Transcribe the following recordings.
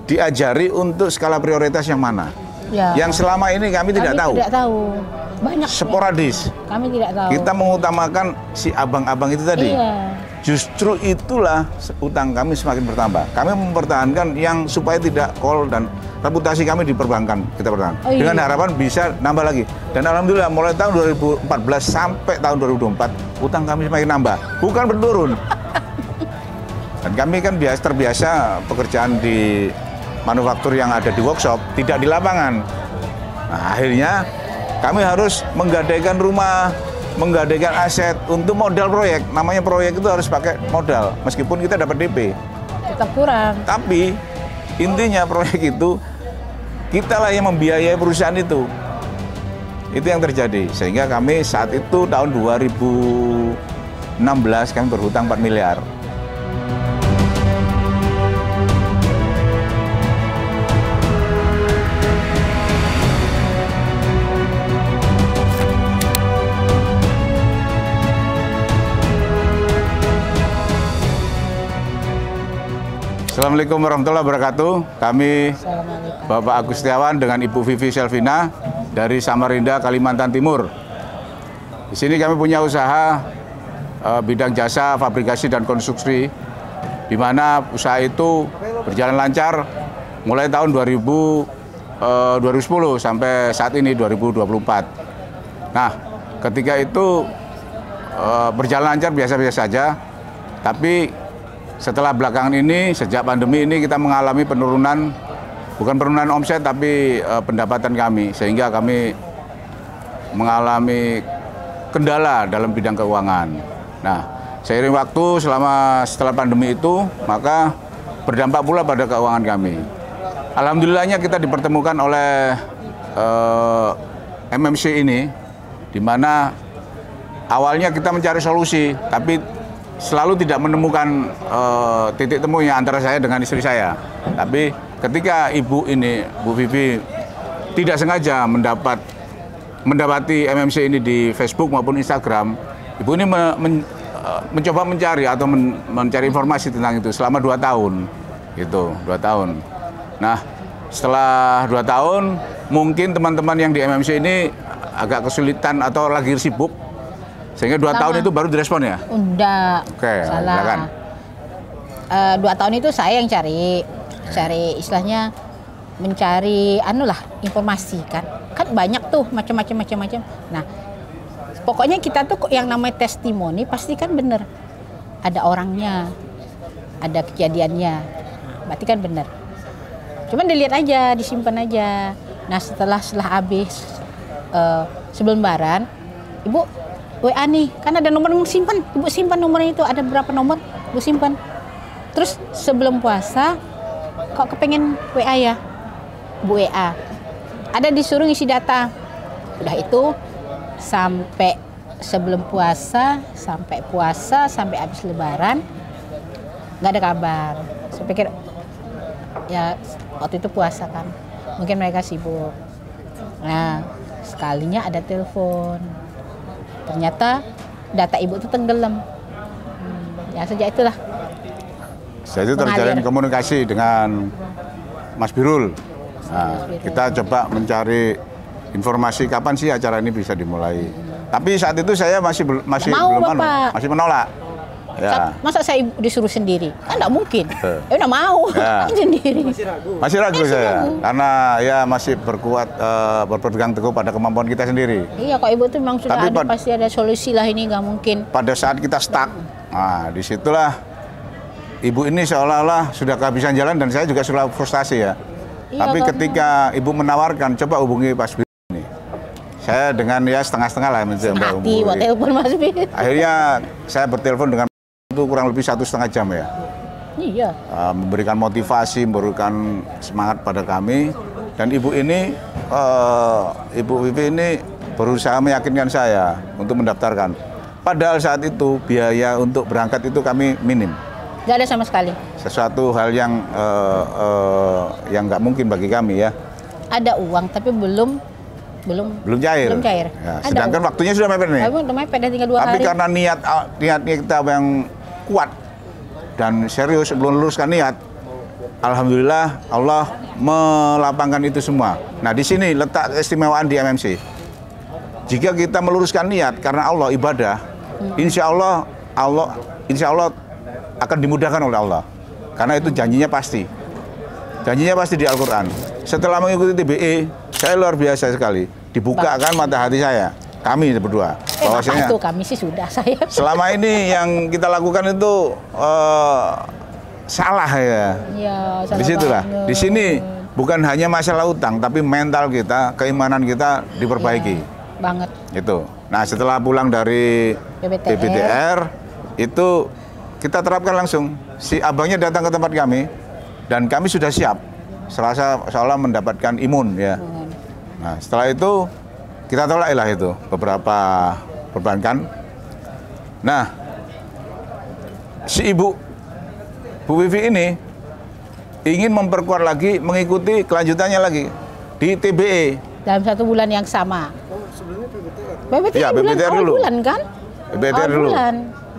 diajari untuk skala prioritas yang mana. Ya. Yang selama ini kami tidak tahu. Tidak tahu. Banyak. Sporadis. Kami tidak tahu. Kita mengutamakan si abang-abang itu tadi. Iya. Justru itulah utang kami semakin bertambah. Kami mempertahankan yang supaya tidak call dan reputasi kami diperbankan. Kita pertahankan. Oh, iya. Dengan harapan bisa nambah lagi. Dan alhamdulillah mulai tahun 2014 sampai tahun 2024 utang kami semakin nambah, bukan berturun. Dan kami kan terbiasa pekerjaan di manufaktur yang ada di workshop, tidak di lapangan. Nah, akhirnya kami harus menggadaikan rumah, menggadaikan aset untuk modal proyek. Namanya proyek itu harus pakai modal, meskipun kita dapat DP. Tetap kurang. Tapi intinya proyek itu, kitalah yang membiayai perusahaan itu. Itu yang terjadi. Sehingga kami saat itu tahun 2016 kami berhutang 4 miliar. Assalamualaikum warahmatullahi wabarakatuh. Kami Bapak Agus Setiawan dengan Ibu Vivi Selvina dari Samarinda, Kalimantan Timur. Di sini kami punya usaha bidang jasa, fabrikasi dan konstruksi, di mana usaha itu berjalan lancar mulai tahun 2010 sampai saat ini 2024. Nah, ketika itu berjalan lancar biasa-biasa saja, tapi setelah belakangan ini, sejak pandemi ini kita mengalami penurunan, bukan penurunan omset tapi pendapatan kami, sehingga kami mengalami kendala dalam bidang keuangan. Nah, seiring waktu setelah pandemi itu, maka berdampak pula pada keuangan kami. Alhamdulillahnya kita dipertemukan oleh MMC ini, di mana awalnya kita mencari solusi, tapi selalu tidak menemukan titik temunya antara saya dengan istri saya. Tapi ketika ibu ini, Bu Vivi, tidak sengaja mendapati MMC ini di Facebook maupun Instagram, ibu ini mencoba mencari atau mencari informasi tentang itu selama 2 tahun. Gitu, 2 tahun. Nah, setelah 2 tahun, mungkin teman-teman yang di MMC ini agak kesulitan atau lagi sibuk, sehingga 2 tahun itu baru direspon ya? Enggak. Oke, salah. silakan. 2 tahun itu saya yang cari istilahnya mencari informasi kan banyak tuh macam-macam. Nah, pokoknya kita tuh yang namanya testimoni pasti kan bener, ada orangnya, ada kejadiannya, berarti kan bener. Cuman dilihat aja, disimpan aja. Nah, setelah habis sebelum Lebaran, Ibu WA nih, kan ada nomor simpan, Ibu simpan nomornya itu, ada berapa nomor, Ibu simpan. Terus sebelum puasa, kok kepengen WA ya, Bu WA. Ada disuruh ngisi data. Udah itu sampai sebelum puasa, sampai habis Lebaran, nggak ada kabar. Saya pikir ya waktu itu puasa kan, mungkin mereka sibuk. Nah, sekalinya ada telepon. Ternyata data ibu itu tenggelam. Ya sejak itulah. Saya itu terjalin komunikasi dengan Mas Birul. Nah, kita coba mencari informasi kapan sih acara ini bisa dimulai. Tapi saat itu saya masih belum masih menolak. Ya. Masa saya disuruh sendiri? Kan nggak mungkin. Ya udah mau sendiri. Masih ragu saya, karena ya masih berpegang teguh pada kemampuan kita sendiri. Iya, kok ibu tuh memang sudah pasti ada solusi lah, ini nggak mungkin. Pada saat kita stuck, nah disitulah ibu ini seolah-olah sudah kehabisan jalan dan saya juga sudah frustasi ya. Iya, tapi ketika ibu menawarkan, coba hubungi Mas Bir ini. Saya dengan ya setengah-setengah lah mencoba hubungi. Buat telepon Mas Bir. Akhirnya saya bertelepon dengan itu kurang lebih 1,5 jam ya. Iya. Memberikan motivasi, memberikan semangat pada kami, dan ibu ini, Ibu Vivi ini berusaha meyakinkan saya untuk mendaftarkan. Padahal saat itu biaya untuk berangkat itu kami minim. Nggak ada sama sekali. Sesuatu hal yang nggak mungkin bagi kami ya. Ada uang tapi belum cair. Ya, sedangkan waktunya sudah mepet nih. Udah mepet, tinggal 2 hari. Tapi karena niat kita yang kuat dan serius, belum luruskan niat, alhamdulillah Allah melapangkan itu semua. Nah, di sini letak keistimewaan di MMC. Jika kita meluruskan niat karena Allah ibadah, insya Allah akan dimudahkan oleh Allah. Karena itu janjinya pasti. Janjinya pasti di Al-Quran. Setelah mengikuti TBE, saya luar biasa sekali. Dibukakan mata hati saya. Kami berdua. Bahwasanya itu kami sih sudah saya. Selama ini yang kita lakukan itu salah ya. Iya, salah. Disitulah. Di sini bukan hanya masalah utang, tapi mental kita, keimanan kita diperbaiki. Ya, banget. Itu. Nah, setelah pulang dari PBTR itu kita terapkan langsung. Si abangnya datang ke tempat kami dan kami sudah siap. Seolah mendapatkan imun ya. Nah, setelah itu kita tolak lah itu beberapa perbankan. Nah, si Bu Vivi ini ingin memperkuat lagi, mengikuti kelanjutannya lagi di TBE. Dalam 1 bulan yang sama. Sebelumnya PBTR? PBTR ya, bulan, PBTR awal dulu. bulan kan? PBTR dulu. Bulan.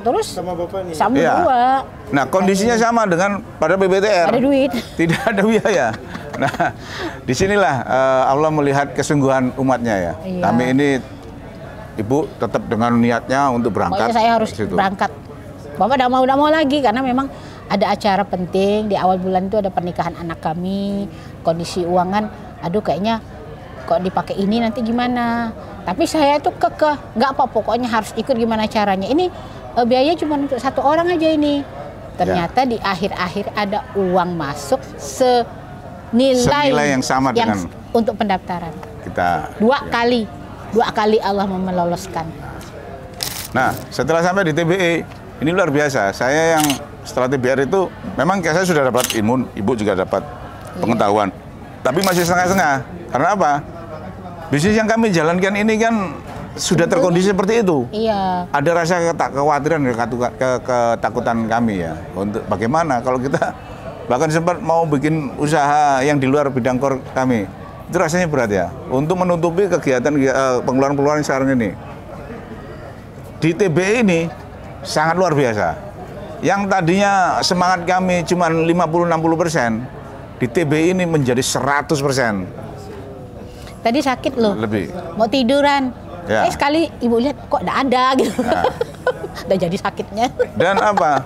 Terus sama Bapak nih? sama ya. berdua. Nah, kondisinya sama dengan pada PBTR. Ada duit. Tidak ada biaya. Nah, disinilah Allah melihat kesungguhan umatnya ya. Iya. Kami ini Ibu tetap dengan niatnya untuk berangkat. Pokoknya saya harus berangkat. Bapak tidak mau lagi karena memang ada acara penting di awal bulan itu, ada pernikahan anak kami, kondisi uangan, aduh kayaknya kok dipakai ini nanti gimana. Tapi saya tuh kekeh, nggak apa, pokoknya harus ikut gimana caranya. Ini biaya cuma untuk 1 orang aja ini. Ternyata di akhir-akhir ada uang masuk senilai yang sama dengan untuk pendaftaran. Kita Dua kali Allah meloloskan. Nah, setelah sampai di TBE, ini luar biasa. Saya yang setelah TBR itu, memang saya sudah dapat imun, Ibu juga dapat pengetahuan. Tapi masih setengah-setengah. Karena apa? Bisnis yang kami jalankan ini kan sudah terkondisi seperti itu. Iya. Ada rasa kekhawatiran, ketakutan kami ya. Untuk bagaimana kalau kita bahkan sempat mau bikin usaha yang di luar bidang core kami. Itu rasanya berat ya. Untuk menutupi kegiatan pengeluaran-pengeluaran sekarang ini. Di TBE ini sangat luar biasa. Yang tadinya semangat kami cuma 50-60%, di TBE ini menjadi 100%. Tadi sakit loh. Lebih. Mau tiduran. Ya. Sekali ibu lihat kok tidak ada gitu. Nah. Udah jadi sakitnya. Dan apa?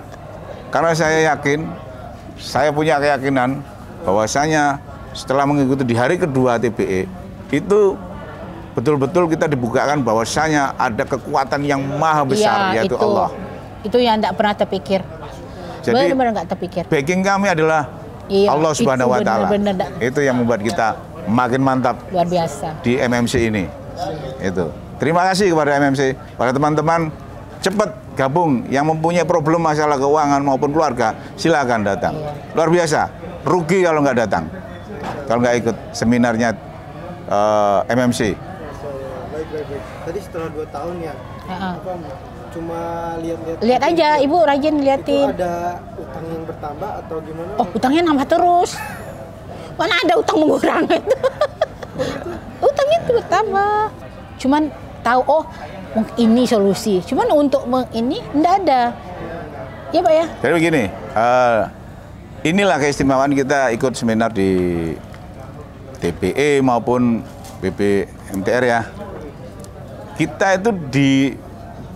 Karena saya yakin, saya punya keyakinan bahwasanya setelah mengikuti di hari kedua TBE, itu betul-betul kita dibukakan bahwasanya ada kekuatan yang maha besar, yaitu itu, Allah. Itu yang tidak pernah terpikir. Jadi Benar-benar nggak terpikir. backing kami adalah Allah Subhanahu Wa Taala. Itu yang membuat kita makin mantap Luar biasa. di MMC ini. Itu. Terima kasih kepada MMC, pada teman-teman, cepat gabung yang mempunyai problem masalah keuangan maupun keluarga, silakan datang. Luar biasa. Rugi kalau nggak datang, kalau nggak ikut seminarnya MMC. Baik. Tadi setelah 2 tahun ya, apa cuma lihat-lihat? Lihat aja, ibu rajin Itu liatin. ada utang yang bertambah atau gimana? Oh, utangnya nambah terus. Mana ada utang mengurang itu? Utangnya itu bertambah. Cuman tahu, oh mungkin ini solusi. Cuman untuk ini enggak ada. Ya Pak ya? Jadi begini, inilah keistimewaan kita ikut seminar di TBE maupun BPMTR ya. Kita itu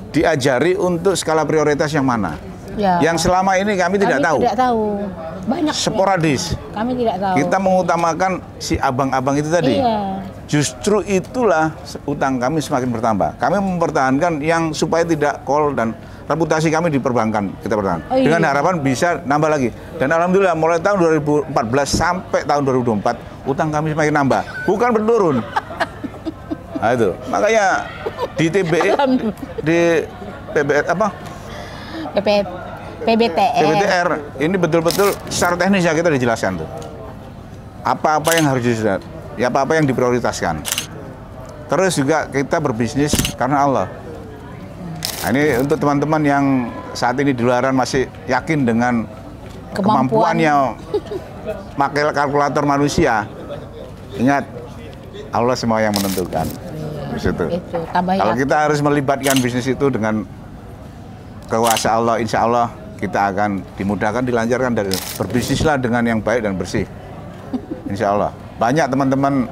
diajari untuk skala prioritas yang mana. Ya. Yang selama ini kami tidak tahu. Tidak tahu. Banyak. Sporadis. Kami tidak tahu. Kita mengutamakan si abang-abang itu tadi. Iya. Justru itulah utang kami semakin bertambah. Kami mempertahankan yang supaya tidak call dan reputasi kami di perbankan kita pertahankan. Oh, iya. Dengan harapan bisa nambah lagi. Dan alhamdulillah mulai tahun 2014 sampai tahun 2024 utang kami semakin nambah, bukan berturun. Nah itu. Makanya di TBE, di PBTR ini betul-betul secara teknis ya kita dijelaskan tuh. Apa-apa yang harus ya apa-apa yang diprioritaskan. Terus juga kita berbisnis karena Allah. Nah, ini untuk teman-teman yang saat ini di luaran masih yakin dengan kemampuannya pakai kalkulator manusia. Ingat, Allah semua yang menentukan. Di situ. Kalau kita harus melibatkan bisnis itu dengan kuasa Allah, insya Allah kita akan dimudahkan, dilancarkan, dari berbisnislah dengan yang baik dan bersih. Insya Allah. Banyak teman-teman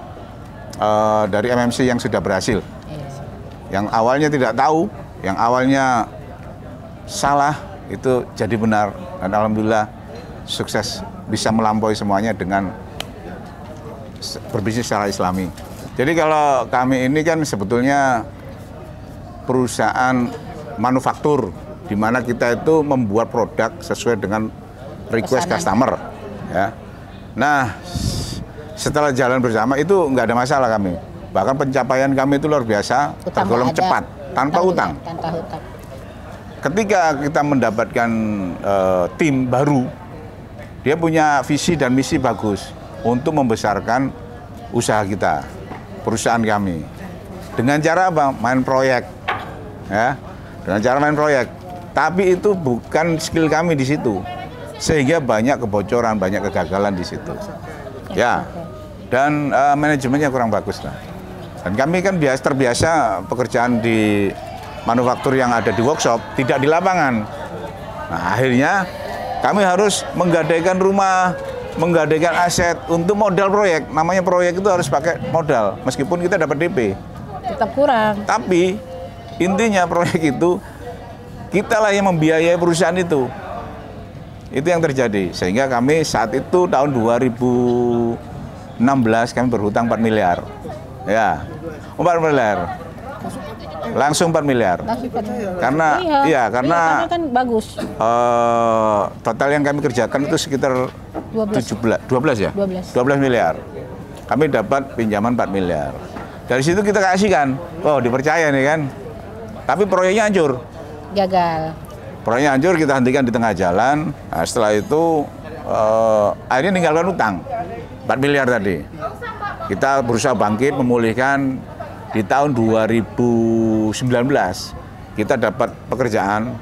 dari MMC yang sudah berhasil. Yang awalnya tidak tahu, yang awalnya salah, itu jadi benar. Dan alhamdulillah sukses bisa melampaui semuanya dengan berbisnis secara islami. Jadi kalau kami ini kan sebetulnya perusahaan manufaktur, di mana kita itu membuat produk sesuai dengan request customer. Ya. Nah, setelah jalan bersama itu nggak ada masalah kami. Bahkan pencapaian kami itu luar biasa, tergolong cepat, tanpa utang. Ketika kita mendapatkan tim baru, dia punya visi dan misi bagus untuk membesarkan usaha kita, perusahaan kami. Dengan cara apa? Main proyek. Ya, dengan cara main proyek. Tapi itu bukan skill kami di situ. Sehingga banyak kebocoran, banyak kegagalan di situ. Ya. Dan manajemennya kurang bagus lah. Dan kami kan terbiasa pekerjaan di manufaktur yang ada di workshop, tidak di lapangan. Nah, akhirnya kami harus menggadaikan rumah, menggadaikan aset untuk modal proyek. Namanya proyek itu harus pakai modal, meskipun kita dapat DP. Tetap kurang. Tapi intinya proyek itu kitalah yang membiayai perusahaan itu. Itu yang terjadi. Sehingga kami saat itu tahun 2016 kami berhutang 4 miliar. Ya, 4 miliar. Langsung 4 miliar. Karena karena kan bagus. Total yang kami kerjakan itu sekitar 12 ya? 12 miliar. Kami dapat pinjaman 4 miliar. Dari situ kita kasihkan. Oh, dipercaya nih kan. Tapi proyeknya hancur. Gagal. Proyeknya hancur, kita hentikan di tengah jalan. Nah, setelah itu akhirnya ninggalkan utang 4 miliar tadi. Kita berusaha bangkit, memulihkan. Di tahun 2019 kita dapat pekerjaan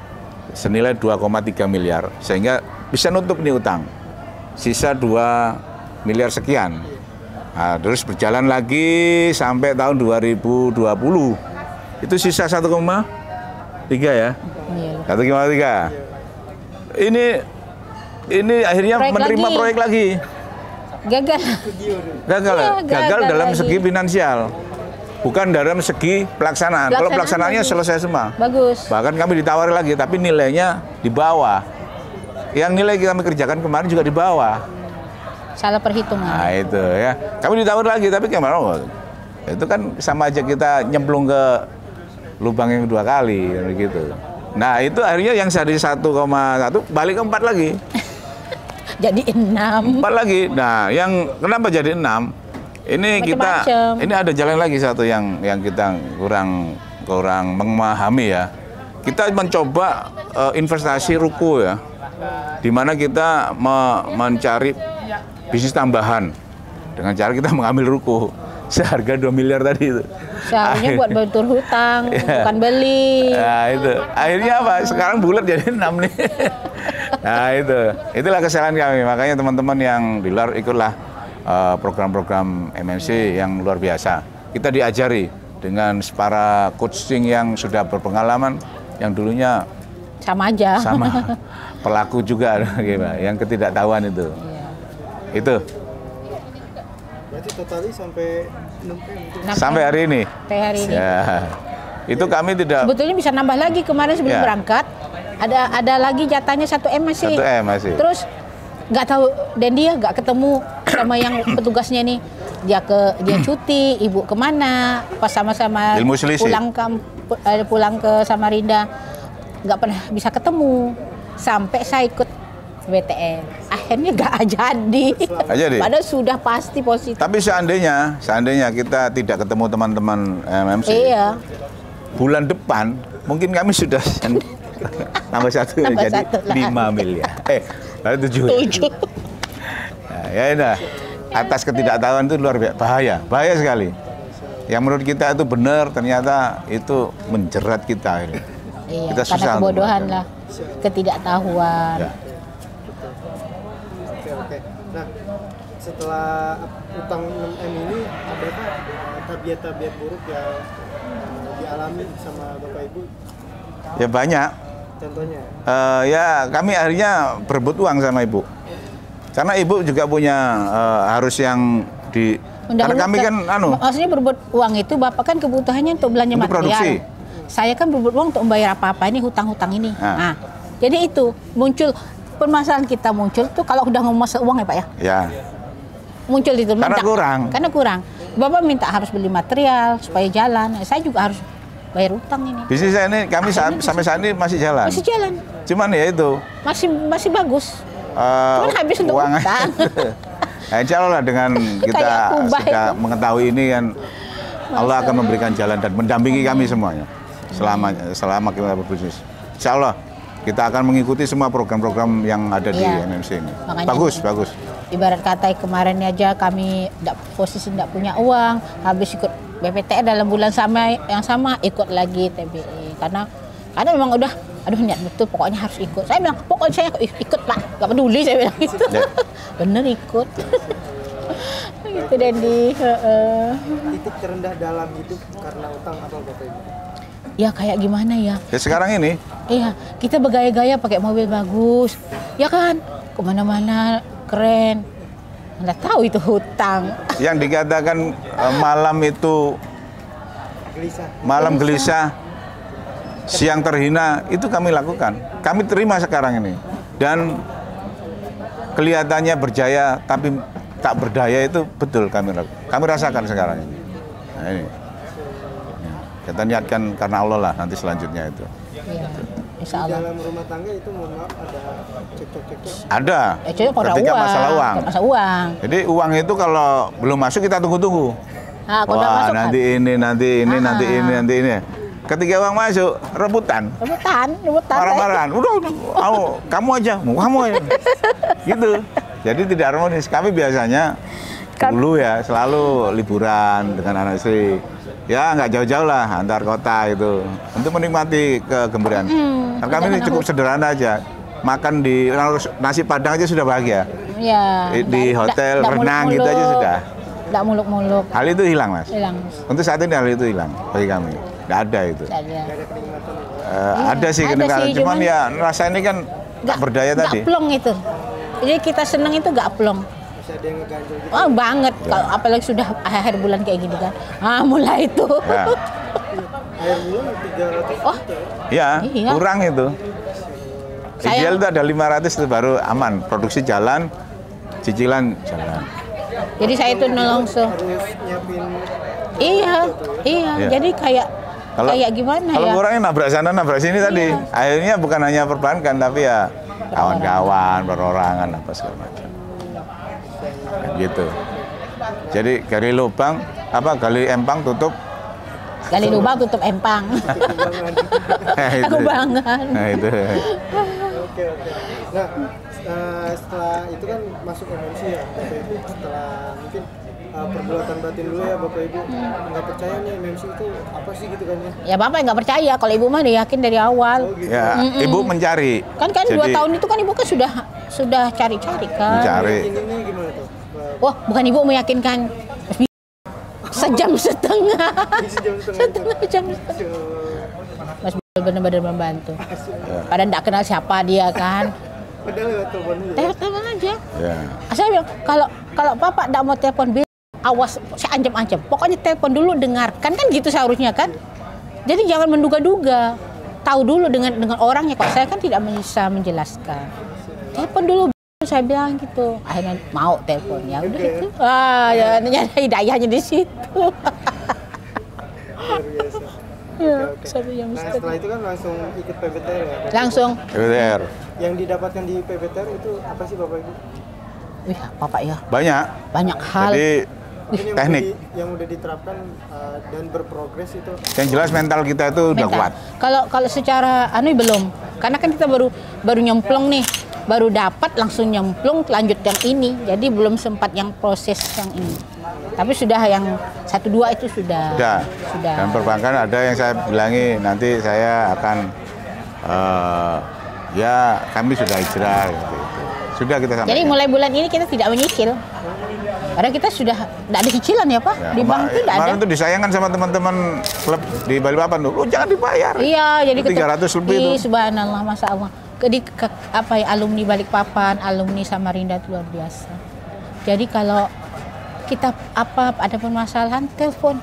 senilai 2,3 miliar sehingga bisa nutup nih utang. Sisa 2 miliar sekian. Nah, terus berjalan lagi sampai tahun 2020. Itu sisa 1,3 ya. 1,3. Ini akhirnya menerima proyek lagi. Gagal dalam lagi. segi finansial. Bukan dalam segi pelaksanaan. Kalau pelaksanaannya selesai semua. Bagus. Bahkan kami ditawari lagi, tapi nilainya di bawah. Yang nilai kami kerjakan kemarin juga di bawah. Salah perhitungan. Nah itu ya. Kami ditawari lagi, tapi kemarin itu kan sama aja kita nyemplung ke lubang yang 2 kali, gitu. Nah itu akhirnya yang dari 1,1 balik ke 4 lagi. Jadi 6. 4 lagi. Nah yang kenapa jadi 6? Ini Macem-macem. ini ada jalan lagi satu yang kita kurang memahami ya. Kita mencoba investasi ruko ya, di mana kita mencari bisnis tambahan dengan cara kita mengambil ruko seharga 2 miliar tadi itu. Seharusnya buat bentur hutang, bukan beli. Nah itu akhirnya apa? Sekarang bulat jadi 6 nih. Nah itulah kesalahan kami. Makanya teman-teman yang di luar ikutlah program-program MMC yang luar biasa. Kita diajari dengan para coaching yang sudah berpengalaman, yang dulunya sama aja. Sama pelaku juga, yang ketidaktahuan itu. Iya. Itu. Berarti totalnya sampai 6 sampai hari ini. Sampai hari ini. Ya. Itu kami tidak. Sebetulnya bisa nambah lagi kemarin sebelum Ya. berangkat. Ada lagi jatahnya 1 M masih. 1 M masih. Terus nggak tahu, dan dia nggak ketemu sama yang petugasnya nih. Dia cuti, ibu kemana? Pas sama-sama Ilmu selisih. pulang ke Samarinda, nggak pernah bisa ketemu. Sampai saya ikut BTN, akhirnya nggak jadi. Padahal sudah pasti positif. Tapi seandainya kita tidak ketemu teman-teman MMC, iya. Bulan depan mungkin kami sudah tambah 1 jadi 5 miliar. Lalu 7. Nah, ya. Atas ketidaktahuan itu luar biasa, bahaya sekali. Yang menurut kita itu benar, ternyata itu menjerat kita. Iya, kita susah. Karena kebodohan lah, ketidaktahuan. Ya. Oke. Nah, setelah utang 6M ini, adakah tabiat-tabiat buruk yang dialami sama Bapak Ibu? Ya banyak. Contohnya? Ya kami akhirnya berebut uang sama ibu. Karena ibu juga punya harus yang di... Karena kami kan maksudnya berebut uang itu Bapak kan kebutuhannya untuk belanja untuk material. produksi. Saya kan berebut uang untuk membayar apa-apa ini hutang-hutang ini. Nah, jadi itu muncul permasalahan kita muncul tuh kalau udah ngomong uang ya Pak ya. Ya. Muncul itu karena kurang. Karena kurang. Bapak minta harus beli material supaya jalan. Saya juga harus bayar utang ini. Bisnis saya ini kami sampai saat ini masih jalan. Masih jalan. Cuman ya itu. Masih bagus. Cuman habis untuk uang utang. Nah, insya Allah dengan kita sudah mengetahui ini kan Allah akan memberikan jalan dan mendampingi kami semuanya selama kita berbisnis. Insya Allah kita akan mengikuti semua program-program yang ada di MMC ini. Makanya bagus. Ibarat kata kemarin aja kami posisi tidak punya uang, habis ikut BPTN dalam bulan yang sama ikut lagi TBI karena memang udah niat betul pokoknya harus ikut. Saya bilang pokoknya saya ikut Pak, gak peduli saya bilang gitu. Bener ikut. Gitu Dendi. Titik terendah dalam hidup karena utang apa Bapak Ibu? Ya kayak gimana ya? Ya sekarang ini. Iya, kita bergaya-gaya pakai mobil bagus, ya kan? Kemana-mana keren. Anda tahu itu hutang. Yang dikatakan malam itu gelisah, siang terhina, itu kami lakukan. Kami terima sekarang ini. Dan kelihatannya berjaya, tapi tak berdaya itu betul kami lakukan. Kami rasakan sekarang ini. Nah ini. Kita niatkan karena Allah lah nanti selanjutnya itu. Iya. Insya Allah. Di dalam rumah tangga itu mohon maaf ada cekcok-cekcok. Ada. Ketika masalah uang. Jadi uang itu kalau belum masuk kita tunggu-tunggu. Nah, wah nanti ini. Ketika uang masuk rebutan. Marah-marahan. Udah, kamu aja. Gitu. Jadi tidak harmonis. Kami biasanya dulu ya selalu liburan dengan anak istri. Ya nggak jauh-jauh lah antar kota itu untuk menikmati kegembiraan. Karena kami ini cukup sederhana aja, makan di nasi padang aja sudah bahagia. Ya. Di hotel renang gitu aja sudah. Nggak muluk-muluk. Hal itu hilang Mas. Hilang. Untuk saat ini hal itu hilang bagi kami. Nggak ada itu. Ada sih kenikmatan, cuman ya rasa ini kan nggak berdaya tadi. Nggak plong itu. Jadi kita seneng itu nggak plong. Ada yang ngeganjel gitu. Oh banget, kalau apalagi sudah akhir bulan kayak gini kan, mulai itu. Ya. Akhir bulan 300 juta. Iya, kurang itu. Ideal itu ada 500 itu baru aman, produksi jalan, cicilan jalan. Jadi saya itu langsung. Harus nyiapin. Iya. Jadi kayak gimana ya? Kalau kurangnya nabrak sana nabrak sini tadi, akhirnya bukan hanya perbankan tapi ya kawan-kawan, perorangan apa segala macam. Gitu. Jadi gali empang tutup. Gali lubang tutup empang. Keubangan. Nah itu. Oke. Nah setelah itu kan masuk MMC ya Bapak Ibu. Setelah mungkin pergulatan batin dulu ya Bapak Ibu. Nggak percaya nih MMC itu apa sih gitu kan ya? Ya Bapak nggak percaya, kalau Ibu mah yakin dari awal. Oh, gitu. Ya, Ibu mencari. Kan 2 tahun itu kan Ibu kan sudah cari-cari kan. Mencari. Ini gimana tuh? Wah, bukan Ibu meyakinkan. Sejam setengah. Jam setengah. Mas benar-benar membantu. Padahal nggak kenal siapa dia kan. Padahal lewat telepon aja. Ya. Saya bilang kalau Bapak nggak mau telepon, awas, saya ancam-ancam. Pokoknya telepon dulu, dengarkan kan gitu seharusnya kan. Jadi jangan menduga-duga. Tahu dulu dengan orangnya. Kok saya kan tidak bisa menjelaskan. Telepon dulu. Saya bilang gitu, akhirnya mau telepon ya udah itu. Ya hidayahnya di situ. Luar biasa. Nah setelah itu kan langsung ikut PBTR ya? Langsung. PBTR. Yang didapatkan di PBTR itu apa sih Bapak Ibu? Wih, Bapak ya. Banyak hal. Jadi teknik yang udah diterapkan dan berprogres itu. Yang jelas mental kita itu udah kuat. Kalau secara belum, karena kan kita baru nyemplung nih. Baru dapat langsung nyemplung lanjut yang ini, jadi belum sempat yang proses yang ini. Tapi sudah yang 1-2 itu sudah. Dan perbankan ada yang saya bilangi nanti saya akan ya kami sudah hijrah gitu. Sudah kita sampaikan. Jadi mulai bulan ini kita tidak menyicil. Padahal kita sudah tidak ada cicilan ya Pak, Ya, di bank itu tidak ada. kemarin tuh disayangkan sama teman-teman klub di Balikpapan tuh, "Oh, jangan dibayar." Iya, jadi 300 lebih Ih, tuh. subhanallah, masya Allah. Apa ya, alumni Balikpapan, alumni Samarinda itu luar biasa. Jadi kalau kita ada permasalahan, telepon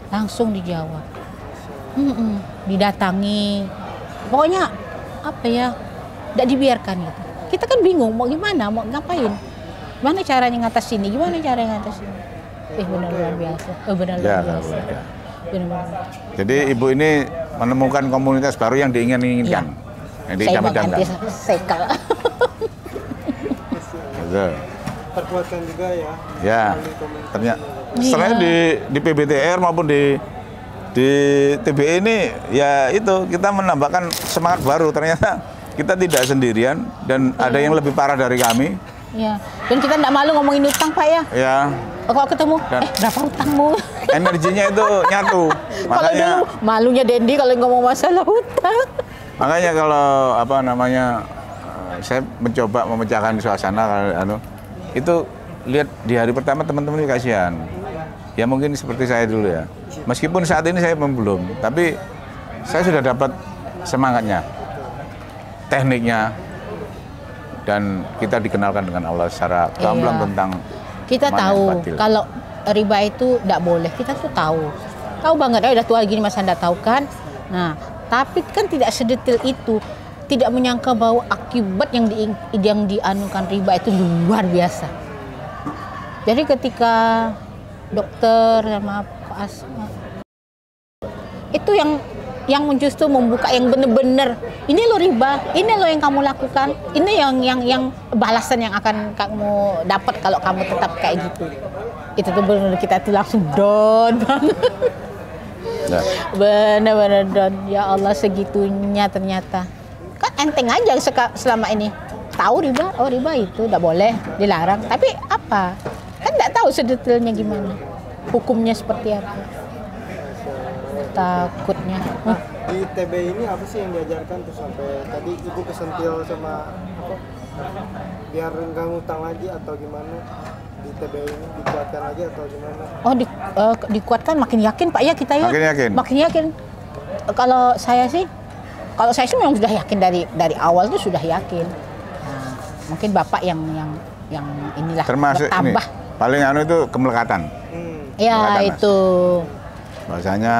langsung dijawab, didatangi. Pokoknya apa ya, tidak dibiarkan gitu. Kita kan bingung mau gimana, mau ngapain, gimana caranya ngatas ini, gimana caranya ngatas ini. Benar luar biasa, benar luar Ya, biasa. ya. Benar-benar. Jadi ibu ini menemukan komunitas baru yang diinginkan, yang Saya mau diidam-idamkan. ganti sekal. Betul. Terkuatkan juga ya. Ya, melalui komunitas ternyata ini. setelahnya di PBTR maupun di TBE ini ya itu kita menambahkan semangat baru. Ternyata kita tidak sendirian dan ada yang lebih parah dari kami. Ya, dan kita tidak malu ngomongin utang Pak ya. Ya, Kalau ketemu, Dan- berapa utangmu? energinya itu nyatu. Kalau Makanya dulu malunya Dendi kalau ngomong masalah utang. makanya kalau apa namanya saya mencoba memecahkan suasana itu lihat di hari pertama teman-teman ini kasihan. Ya mungkin seperti saya dulu ya. Meskipun saat ini saya belum, tapi saya sudah dapat semangatnya, tekniknya, dan kita dikenalkan dengan Allah secara gamblang Iya. tentang Kita mana yang tahu batil. kalau riba itu tidak boleh. Kita tuh tahu banget. Udah tua gini masa anda tahu kan. Nah, tapi kan tidak sedetil itu. Tidak menyangka bahwa akibat yang dianukan riba itu luar biasa. Jadi ketika dokter sama Pak Asma itu yang justru membuka yang benar-benar ini lo riba, ini lo yang kamu lakukan, ini yang balasan yang akan kamu dapat kalau kamu tetap kayak gitu. Itu tuh benar kita tuh langsung down banget. Nah, Benar-benar down. Ya Allah, segitunya ternyata. Kan enteng aja selama ini. Tahu riba, oh riba itu tidak boleh, dilarang. Tapi apa? Kan tidak tahu sedetailnya gimana. Hukumnya seperti apa. Takutnya. Di TB ini apa sih yang diajarkan tuh sampai tadi ibu kesentil sama apa? Biar nggak ngutang lagi atau gimana? Di TB ini dikuatkan lagi atau gimana? Oh, dikuatkan makin yakin Pak ya kita ya. Makin yakin. Makin yakin. Kalau saya sih memang sudah yakin dari awal tuh sudah yakin. Nah, mungkin Bapak yang inilah termasuk ini bertambah. paling itu kemelekatan. Ya Melekatan, Mas. itu. Bahasanya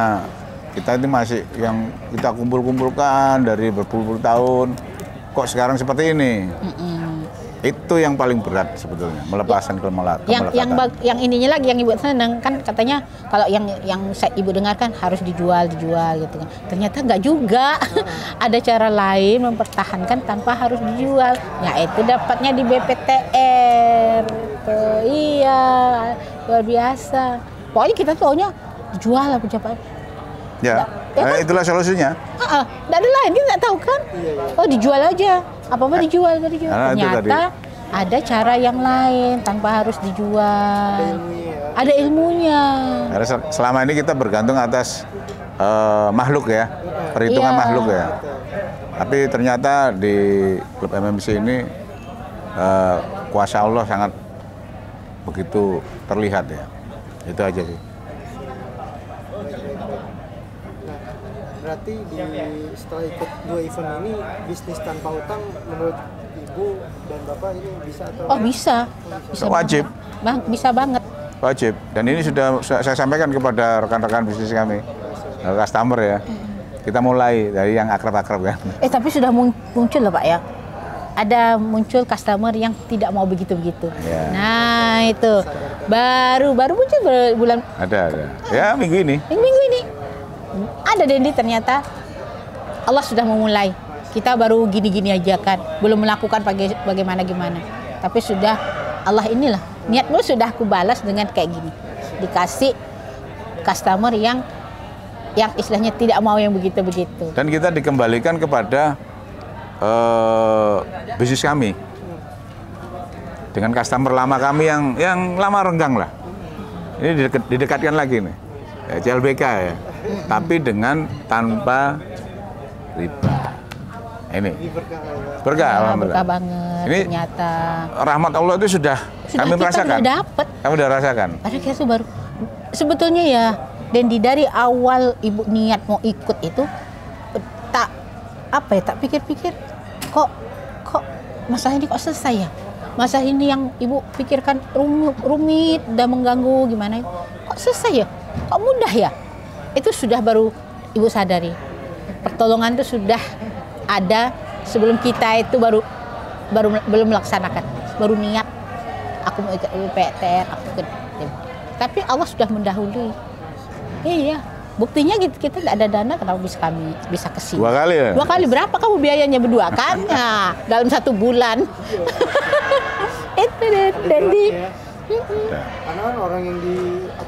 kita ini masih yang kita kumpul-kumpulkan dari berpuluh-puluh tahun, kok sekarang seperti ini. Itu yang paling berat sebetulnya, melepaskan kemelekatan. Yang ininya lagi yang ibu senang kan katanya kalau yang ibu dengarkan harus dijual gitu kan. Ternyata enggak juga. Ada cara lain mempertahankan tanpa harus dijual. Yaitu dapatnya di BPTR. Tuh, iya, luar biasa. Pokoknya kita taunya dijual apa siapa. Ya, itulah solusinya. Enggak ada lain, kita nggak tahu kan? Oh, dijual aja. Apa-apa dijual. Nah, itu Ternyata tadi. ada cara yang lain tanpa harus dijual. Ada ilmunya. Karena selama ini kita bergantung atas makhluk ya, perhitungan Iya. makhluk ya. Tapi ternyata di klub MMC ini kuasa Allah sangat begitu terlihat ya. Itu aja sih. Berarti setelah ikut 2 event ini bisnis tanpa utang menurut ibu dan bapak ini bisa atau Oh bisa Wajib. banget. Bisa banget. Wajib. Dan ini sudah saya sampaikan kepada rekan-rekan bisnis kami, customer ya. Kita mulai dari yang akrab-akrab kan. Tapi sudah muncul loh Pak ya. Ada muncul customer yang tidak mau begitu-begitu. Ya. Nah itu baru muncul bulan Ada. Ya minggu ini. minggu ini. Ada Dendi ternyata Allah sudah memulai. Kita baru gini-gini aja kan, belum melakukan bagaimana-gimana. Tapi sudah Allah inilah niatmu sudah aku balas dengan kayak gini. Dikasih customer yang istilahnya tidak mau yang begitu-begitu. Dan kita dikembalikan kepada bisnis kami dengan customer lama kami yang lama renggang lah. Ini didekatkan lagi nih, CLBK ya, tapi dengan tanpa riba. Ini berkah, alhamdulillah. Berkah banget. Ini ternyata rahmat Allah itu sudah kami kita merasakan. udah dapet. Kami udah rasakan. Padahal kita tuh baru sebetulnya ya, Dendi, dari awal ibu niat mau ikut itu tak apa ya, tak pikir-pikir kok masalah ini kok selesai ya, masalah ini yang ibu pikirkan rumit dan mengganggu gimana kok selesai ya, kok mudah ya. Itu sudah baru ibu sadari pertolongan itu sudah ada sebelum kita itu baru belum melaksanakan, baru niat aku mau ikut UPTR, aku ikut. Tapi Allah sudah mendahului. Iya, buktinya kita tidak ada dana, kenapa kami bisa ke sini? 2 kali ya? 2 kali, berapa kamu biayanya berdua kan? Nah, dalam 1 bulan. Itu deh, Dendi. Karena kan orang yang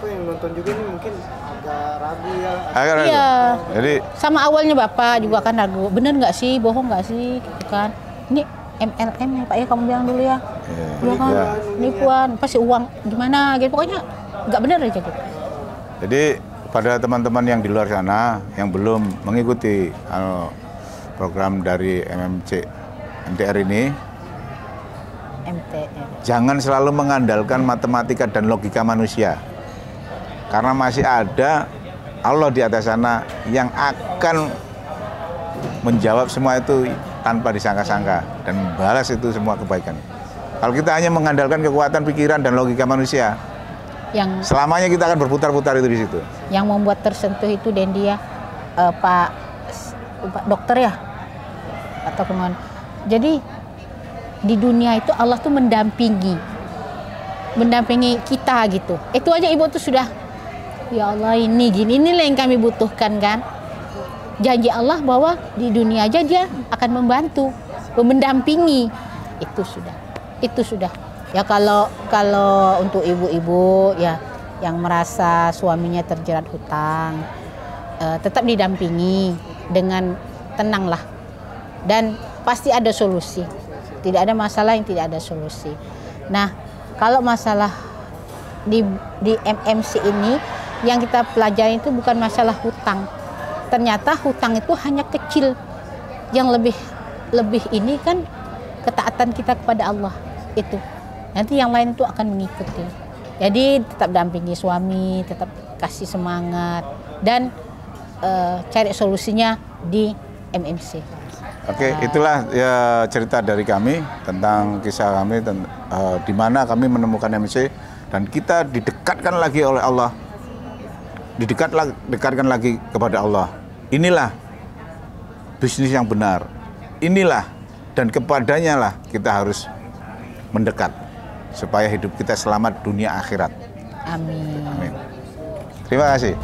yang nonton juga ini mungkin agak ragu ya. Agak ragu. Iya. Jadi Sama awalnya Bapak juga kan ragu, bener nggak sih, bohong nggak sih, gitu kan? Ini MLM ya Pak ya, kamu bilang dulu ya. Iya kan, ya. penipuan, pasti uang gimana gitu, pokoknya nggak bener aja gitu. Jadi pada teman-teman yang di luar sana yang belum mengikuti program dari MTR ini, MTR. jangan selalu mengandalkan matematika dan logika manusia. Karena masih ada Allah di atas sana yang akan menjawab semua itu tanpa disangka-sangka dan membalas itu semua kebaikan. Kalau kita hanya mengandalkan kekuatan pikiran dan logika manusia, selamanya kita akan berputar-putar itu di situ. Yang membuat tersentuh itu Dendi ya, Pak dokter ya, atau kemana. Jadi di dunia itu Allah tuh mendampingi kita gitu. Itu aja ibu tuh sudah, ya Allah inilah yang kami butuhkan kan. Janji Allah bahwa di dunia aja dia akan membantu, mendampingi. Itu sudah. Ya kalau untuk ibu-ibu ya yang merasa suaminya terjerat hutang, tetap didampingi dengan tenanglah, dan pasti ada solusi. Tidak ada masalah yang tidak ada solusi. Nah, kalau masalah di MMC ini yang kita pelajari itu bukan masalah hutang. Ternyata hutang itu hanya kecil. Yang lebih ini kan ketaatan kita kepada Allah itu. Nanti yang lain itu akan mengikuti. Jadi tetap dampingi suami, tetap kasih semangat, dan cari solusinya di MMC. Oke, itulah ya cerita dari kami tentang kisah kami di mana kami menemukan MMC dan kita didekatkan lagi oleh Allah. Dekatkan lagi kepada Allah. Inilah bisnis yang benar. Inilah dan kepadanya lah kita harus mendekat supaya hidup kita selamat dunia akhirat. Amin. Amin. Terima kasih.